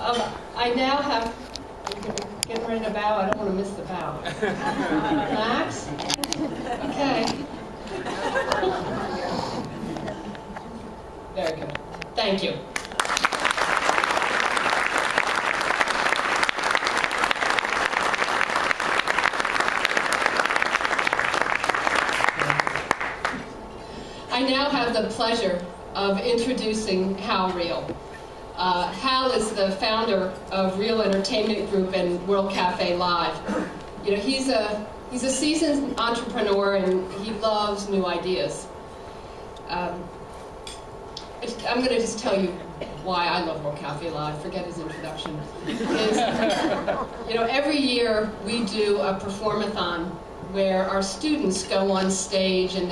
I now have, getting ready to bow, I don't want to miss the bow. Max? Okay. Very good. Thank you. I now have the pleasure of introducing Hal Reel. Hal is the founder of Reel Entertainment Group and World Cafe Live. You know, he's a seasoned entrepreneur and he loves new ideas. I'm going to just tell you why I love World Cafe Live. Forget his introduction. You know, every year we do a performathon where our students go on stage and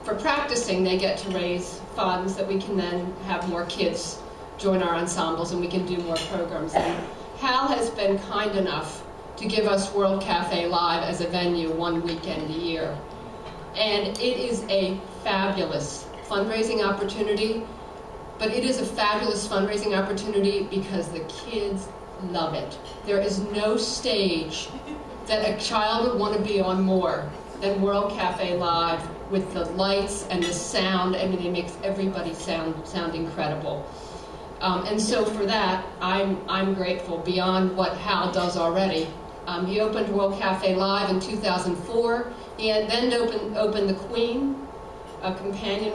for practicing, they get to raise funds that we can then have more kids join our ensembles and we can do more programs. And Hal has been kind enough to give us World Cafe Live as a venue one weekend a year. And it is a fabulous fundraising opportunity, but it is a fabulous fundraising opportunity because the kids love it. There is no stage that a child would want to be on more than World Cafe Live, with the lights and the sound. I mean, it makes everybody sound incredible. And so for that, I'm grateful beyond what Hal does already. He opened World Cafe Live in 2004. He had then opened the Queen, a companion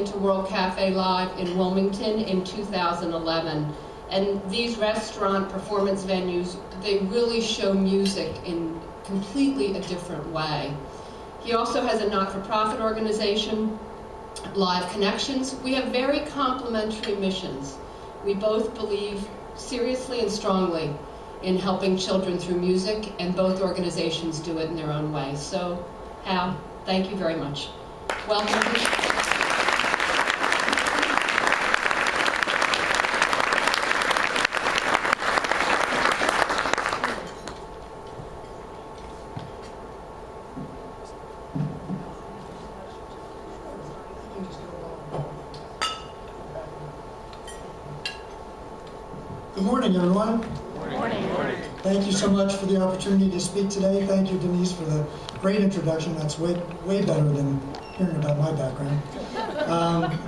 to World Cafe Live in Wilmington in 2011. And these restaurant performance venues, they really show music in completely a different way. He also has a not-for-profit organization, Live Connections. We have very complementary missions. We both believe seriously and strongly in helping children through music, and both organizations do it in their own way. So, Hal, thank you very much. Welcome. Good morning, everyone. Good morning. Thank you so much for the opportunity to speak today. Thank you, Denise, for the great introduction. That's way better than hearing about my background.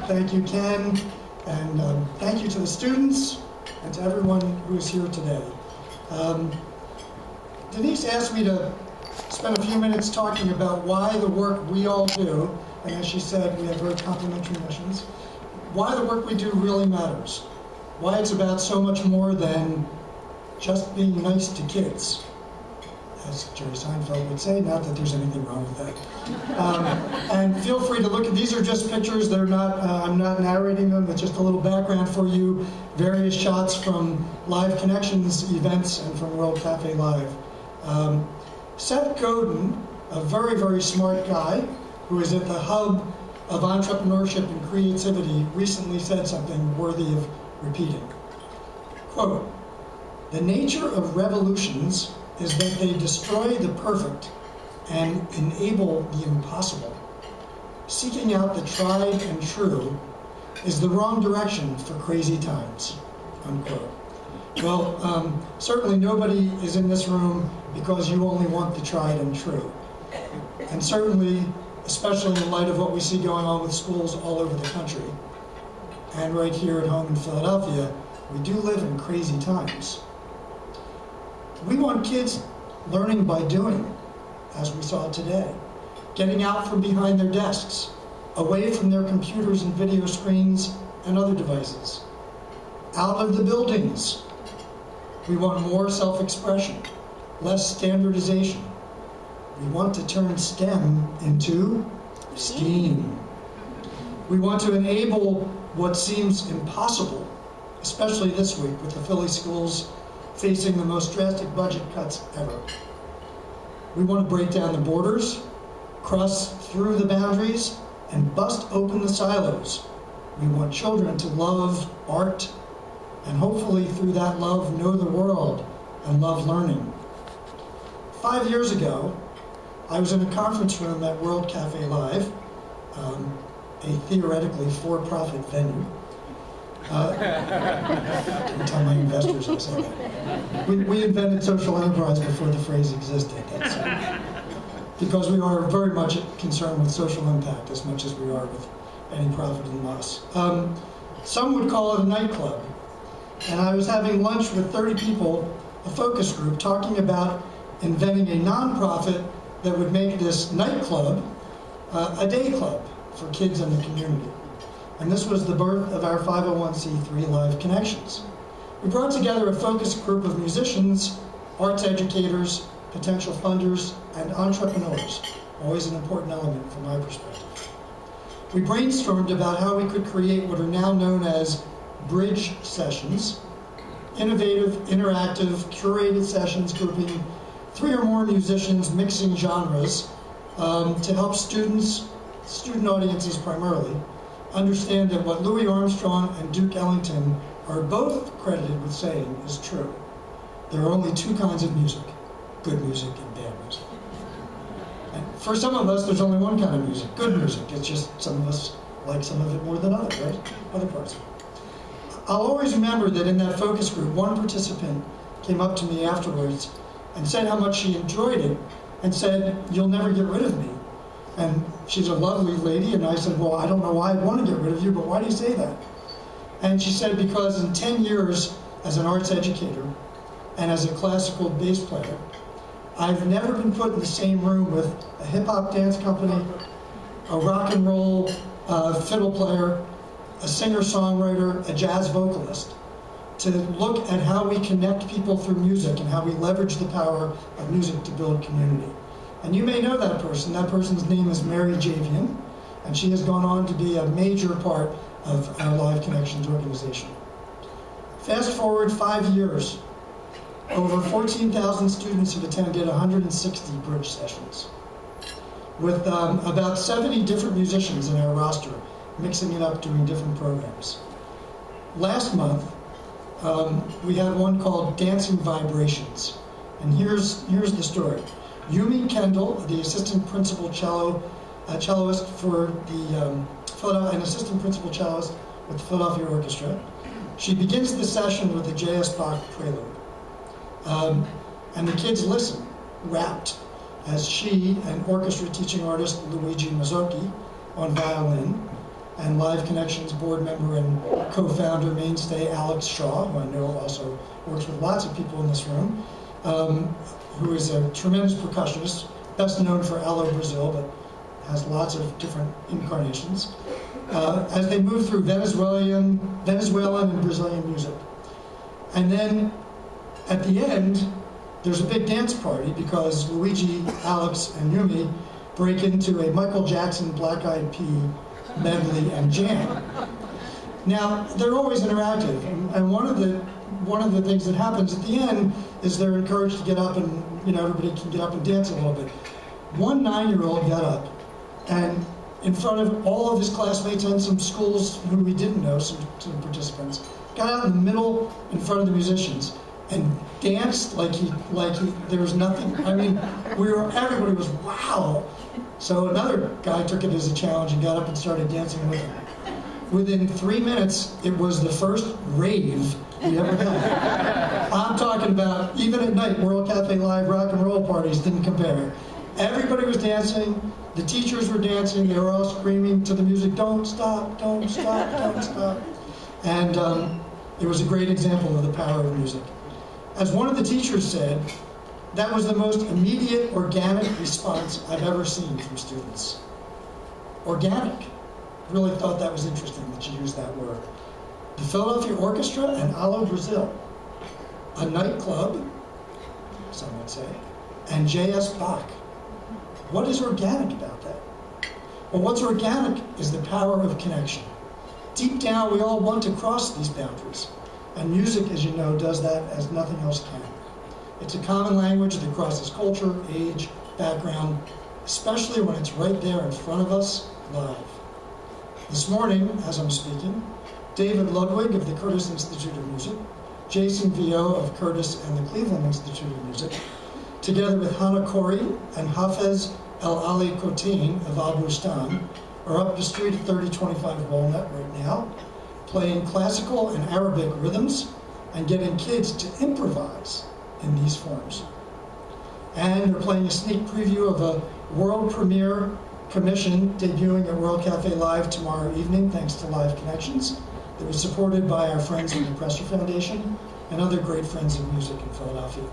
Thank you, Ken, and thank you to the students and to everyone who is here today. Denise asked me to spend a few minutes talking about why the work we all do, and as she said, we have very complementary missions, why the work we do really matters. Why it's about so much more than just being nice to kids, as Jerry Seinfeld would say, not that there's anything wrong with that. And feel free to look at, these are just pictures, they're not, I'm not narrating them, but just a little background for you, various shots from Live Connections events and from World Cafe Live. Seth Godin, a very, very smart guy, who is at the hub of entrepreneurship and creativity, recently said something worthy of repeating. Quote, "The nature of revolutions is that they destroy the perfect and enable the impossible. Seeking out the tried and true is the wrong direction for crazy times." Unquote. Well, certainly nobody is in this room because you only want the tried and true. And certainly, especially in light of what we see going on with schools all over the country, and right here at home in Philadelphia, we do live in crazy times. We want kids learning by doing, as we saw today, getting out from behind their desks, away from their computers and video screens and other devices, out of the buildings. We want more self-expression, less standardization. We want to turn STEM into STEAM. We want to enable what seems impossible, especially this week with the Philly schools facing the most drastic budget cuts ever. We want to break down the borders, cross through the boundaries, and bust open the silos. We want children to love art, and hopefully through that love know the world and love learning. 5 years ago, I was in a conference room at World Cafe Live, a theoretically for-profit venue. I tell my investors I say that. We invented social enterprise before the phrase existed. Because we are very much concerned with social impact as much as we are with any profit and loss. Some would call it a nightclub. And I was having lunch with 30 people, a focus group, talking about inventing a nonprofit that would make this nightclub a day club for kids in the community. And this was the birth of our 501c3 Live Connections. We brought together a focus group of musicians, arts educators, potential funders, and entrepreneurs, always an important element from my perspective. We brainstormed about how we could create what are now known as bridge sessions, innovative, interactive, curated sessions grouping 3 or more musicians mixing genres to help student audiences primarily, understand that what Louis Armstrong and Duke Ellington are both credited with saying is true. There are only 2 kinds of music, good music and bad music. And for some of us, there's only one kind of music, good music. It's just some of us like some of it more than others, right? Other parts. I'll always remember that in that focus group, one participant came up to me afterwards and said how much she enjoyed it and said, "You'll never get rid of me." And she's a lovely lady, and I said, "Well, I don't know why I'd want to get rid of you, but why do you say that?" And she said, "Because in 10 years as an arts educator and as a classical bass player, I've never been put in the same room with a hip-hop dance company, a rock and roll fiddle player, a singer-songwriter, a jazz vocalist, to look at how we connect people through music and how we leverage the power of music to build community." And you may know that person. That person's name is Mary Javian, and she has gone on to be a major part of our Live Connections organization. Fast forward 5 years, over 14,000 students have attended 160 bridge sessions, with about 70 different musicians in our roster, mixing it up, doing different programs. Last month, we had one called Dancing Vibrations, and here's the story. Yumi Kendall, the assistant principal cellist for the an assistant principal cellist with the Philadelphia Orchestra. She begins the session with the J.S. Bach prelude, and the kids listen, rapt, as she and orchestra teaching artist Luigi Mazzocchi on violin, and Live Connections board member and co-founder mainstay Alex Shaw, who I know also works with lots of people in this room, who is a tremendous percussionist, best known for Allo Brazil, but has lots of different incarnations, as they move through Venezuelan and Brazilian music. And then at the end, there's a big dance party because Luigi, Alex, and Yumi break into a Michael Jackson Black Eyed Pea medley and jam. Now, they're always interactive, and one of the things that happens at the end is they're encouraged to get up and, everybody can get up and dance a little bit. One 9-year-old got up and in front of all of his classmates and some schools who we didn't know, some participants, got out in the middle in front of the musicians and danced like there was nothing. I mean, everybody was, wow. So another guy took it as a challenge and got up and started dancing with him. Within 3 minutes, it was the first rave we ever had. I'm talking about, even at night, World Cafe Live rock and roll parties didn't compare. Everybody was dancing, the teachers were dancing, they were all screaming to the music, "Don't stop, don't stop, don't stop." And it was a great example of the power of music. As one of the teachers said, that was the most immediate, organic response I've ever seen from students. Organic. Really thought that was interesting that you used that word. The Philadelphia Orchestra and Allo Brazil, a nightclub, some would say, and J.S. Bach. What is organic about that? Well, what's organic is the power of connection. Deep down, we all want to cross these boundaries, and music, as you know, does that as nothing else can. It's a common language that crosses culture, age, background, especially when it's right there in front of us, live. This morning, as I'm speaking, David Ludwig of the Curtis Institute of Music, Jason Vio of Curtis and the Cleveland Institute of Music, together with Hannah Corey and Hafez El Ali Kotain of Al Bustan, are up the street at 3025 Walnut right now, playing classical and Arabic rhythms and getting kids to improvise in these forms. And they're playing a sneak preview of a world premiere commission debuting at World Cafe Live tomorrow evening, thanks to Live Connections. That was supported by our friends in the Presser Foundation and other great friends of music in Philadelphia.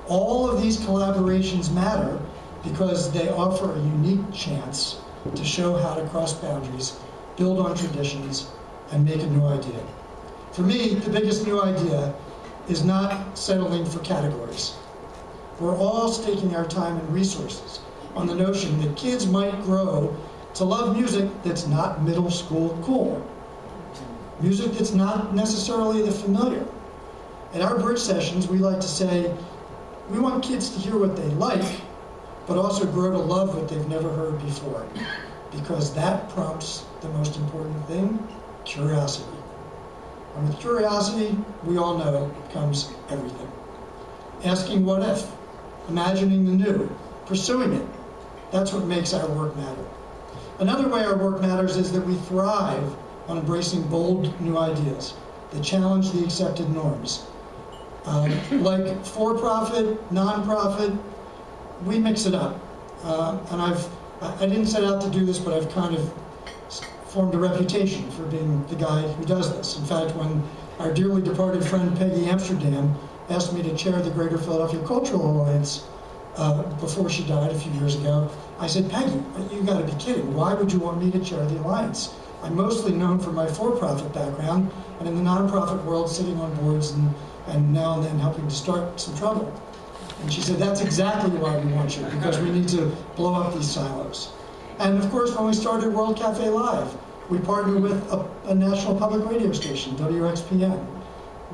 All of these collaborations matter because they offer a unique chance to show how to cross boundaries, build on traditions, and make a new idea. For me, the biggest new idea is not settling for categories. We're all staking our time and resources on the notion that kids might grow to love music that's not middle school cool. Music that's not necessarily the familiar. At our bridge sessions, we like to say, we want kids to hear what they like, but also grow to love what they've never heard before. Because that prompts the most important thing, curiosity. And with curiosity, we all know, comes everything. Asking what if, imagining the new, pursuing it. That's what makes our work matter. Another way our work matters is that we thrive on embracing bold new ideas that challenge the accepted norms. Like for-profit, non-profit, we mix it up. And I didn't set out to do this, but I've kind of formed a reputation for being the guy who does this. In fact, when our dearly departed friend Peggy Amsterdam asked me to chair the Greater Philadelphia Cultural Alliance before she died a few years ago, I said, Peggy, you gotta be kidding. Why would you want me to chair the Alliance? I'm mostly known for my for-profit background, and in the nonprofit world, sitting on boards and now and then helping to start some trouble. And she said, that's exactly why we want you, because we need to blow up these silos. And of course, when we started World Cafe Live, we partnered with a national public radio station, WXPN.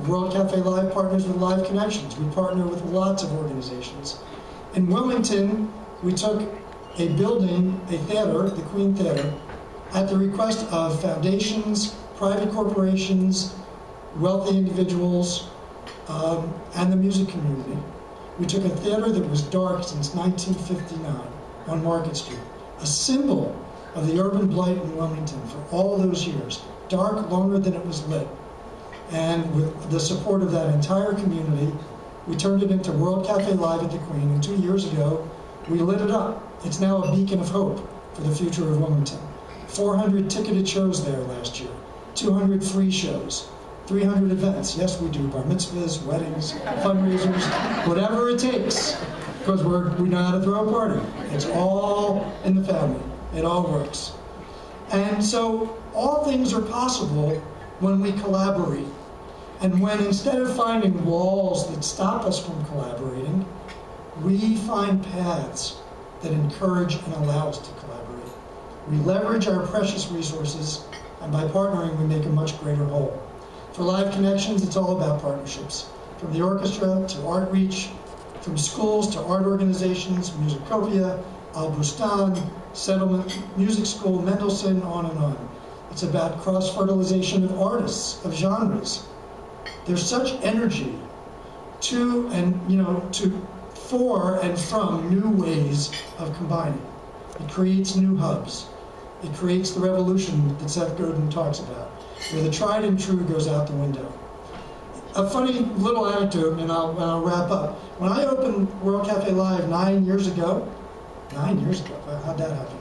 World Cafe Live partners with Live Connections. We partner with lots of organizations. In Wilmington, we took a building, a theater, the Queen Theater, at the request of foundations, private corporations, wealthy individuals, and the music community. We took a theater that was dark since 1959 on Market Street, a symbol of the urban blight in Wilmington for all those years, dark longer than it was lit. And with the support of that entire community, we turned it into World Cafe Live at the Queen, and 2 years ago, we lit it up. It's now a beacon of hope for the future of Wilmington. 400 ticketed shows there last year, 200 free shows, 300 events. Yes, we do bar mitzvahs, weddings, fundraisers, whatever it takes, because we know how to throw a party. It's all in the family. It all works. And so all things are possible when we collaborate. And when instead of finding walls that stop us from collaborating, we find paths that encourage and allow us to collaborate. We leverage our precious resources, and by partnering, we make a much greater whole. For Live Connections, it's all about partnerships. From the orchestra to Art Reach, from schools to art organizations, Musicopia, Al Bustan, Settlement Music School, Mendelssohn, on and on. It's about cross-fertilization of artists, of genres. There's such energy to for and from new ways of combining. It creates new hubs. It creates the revolution that Seth Godin talks about, where the tried and true goes out the window. A funny little anecdote, and I'll wrap up. When I opened World Cafe Live 9 years ago, how'd that happen?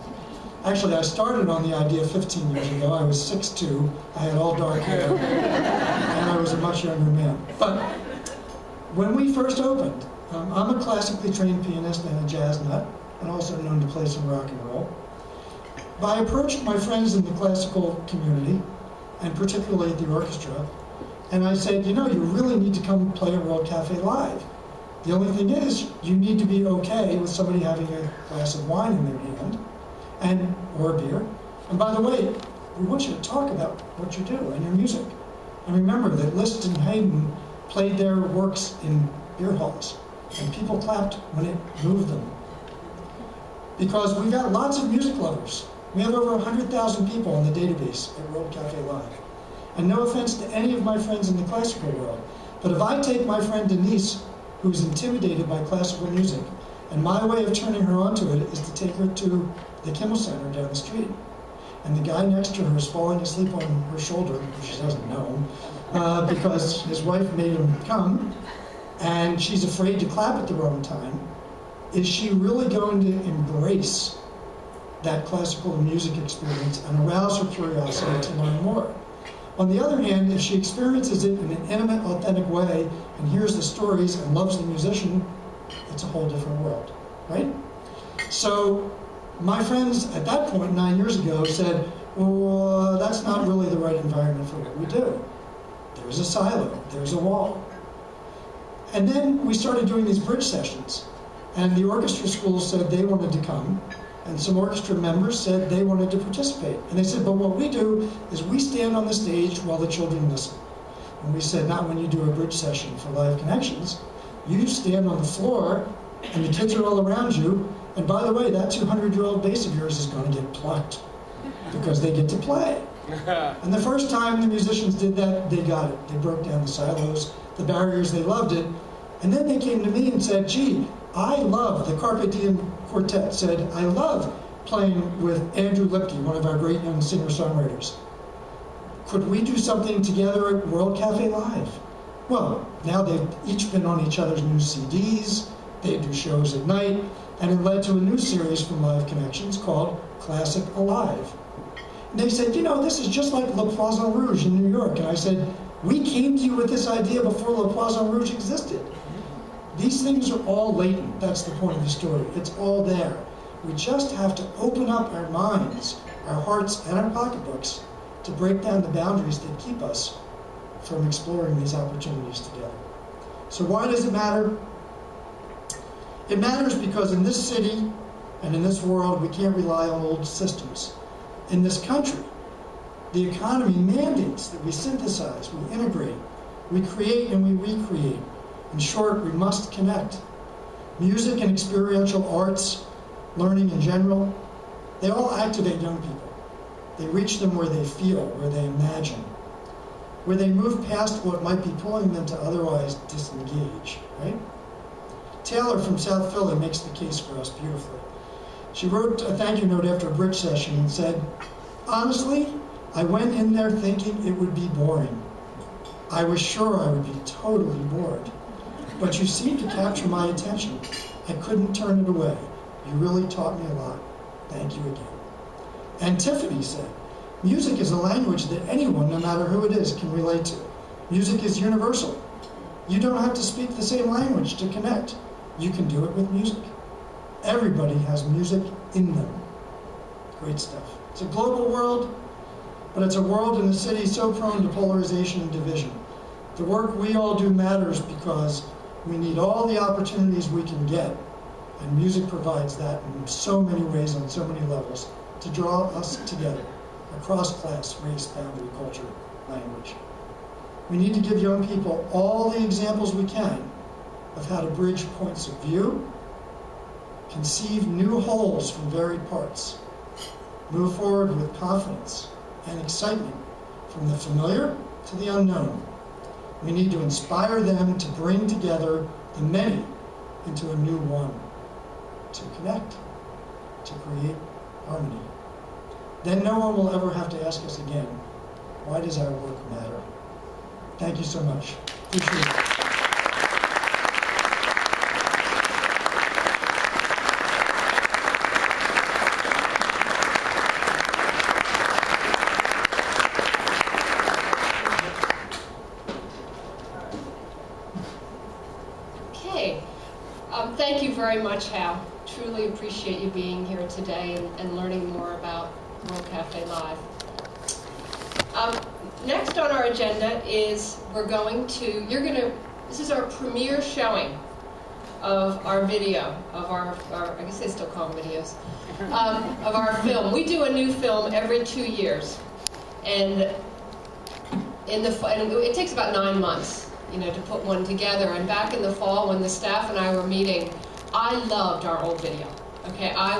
Actually, I started on the idea 15 years ago. I was 6'2", I had all dark hair, and I was a much younger man. But when we first opened, I'm a classically trained pianist and a jazz nut, and also known to play some rock and roll. But I approached my friends in the classical community, and particularly the orchestra, and I said, you really need to come play at World Cafe Live. The only thing is, you need to be okay with somebody having a glass of wine in their hand, or a beer. And by the way, we want you to talk about what you do and your music. And remember that Liszt and Haydn played their works in beer halls, and people clapped when it moved them. Because we've got lots of music lovers. We have over 100,000 people on the database at World Cafe Live. And no offense to any of my friends in the classical world, but if I take my friend Denise, who's intimidated by classical music, and my way of turning her onto it is to take her to the Kimmel Center down the street. and the guy next to her is falling asleep on her shoulder, which she doesn't know, because his wife made him come, and she's afraid to clap at the wrong time, is she really going to embrace that classical music experience and arouse her curiosity to learn more? On the other hand, if she experiences it in an intimate, authentic way and hears the stories and loves the musician, it's a whole different world, right? So my friends at that point, 9 years ago, said, well, that's not really the right environment for what we do. There's a silo, there's a wall. And then we started doing these bridge sessions, and the orchestra school said they wanted to come, and some orchestra members said they wanted to participate. And they said, but what we do is we stand on the stage while the children listen. And we said, not when you do a bridge session for Live Connections. You stand on the floor, and the kids are all around you, and by the way, that 200-year-old bass of yours is going to get plucked, because they get to play. And the first time the musicians did that, they got it. They broke down the silos, the barriers, they loved it. And then they came to me and said, gee, I love, the Carpe Diem Quartet said, I love playing with Andrew Lipke, one of our great young singer-songwriters. Could we do something together at World Cafe Live? Well, now they've each been on each other's new CDs, they do shows at night, and it led to a new series from Live Connections called Classic Alive. And they said, you know, this is just like Le Poisson Rouge in New York. And I said, we came to you with this idea before Le Poisson Rouge existed. These things are all latent. That's the point of the story. It's all there. We just have to open up our minds, our hearts, and our pocketbooks to break down the boundaries that keep us from exploring these opportunities together. So why does it matter? It matters because in this city and in this world, we can't rely on old systems. In this country, the economy mandates that we synthesize, we integrate, we create and we recreate. In short, we must connect. Music and experiential arts, learning in general, they all activate young people. They reach them where they feel, where they imagine, where they move past what might be pulling them to otherwise disengage, right? Taylor from South Philly makes the case for us beautifully. She wrote a thank you note after a bridge session and said, honestly, I went in there thinking it would be boring. I was sure I would be totally bored. But you seemed to capture my attention. I couldn't turn it away. You really taught me a lot. Thank you again. And Tiffany said, music is a language that anyone, no matter who it is, can relate to. Music is universal. You don't have to speak the same language to connect. You can do it with music. Everybody has music in them. Great stuff. It's a global world, but it's a world in a city so prone to polarization and division. The work we all do matters because we need all the opportunities we can get, and music provides that in so many ways on so many levels to draw us together across class, race, boundary, culture, language. We need to give young people all the examples we can of how to bridge points of view, conceive new wholes from varied parts, move forward with confidence and excitement from the familiar to the unknown. We need to inspire them to bring together the many into a new one, to connect, to create harmony. Then no one will ever have to ask us again, why does our work matter? Thank you so much. Appreciate it. Thank you very much, Hal. Truly appreciate you being here today and learning more about World Cafe Live. Next on our agenda is this is our premiere showing of our video, of our I guess they still call them videos, of our film. We do a new film every 2 years, and it takes about 9 months. To put one together. And back in the fall when the staff and I were meeting, I loved our old video. Okay, I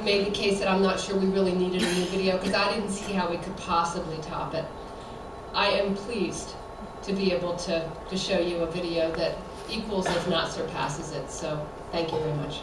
made the case that I'm not sure we really needed a new video because I didn't see how we could possibly top it. I am pleased to be able to show you a video that equals, if not surpasses it. So thank you very much.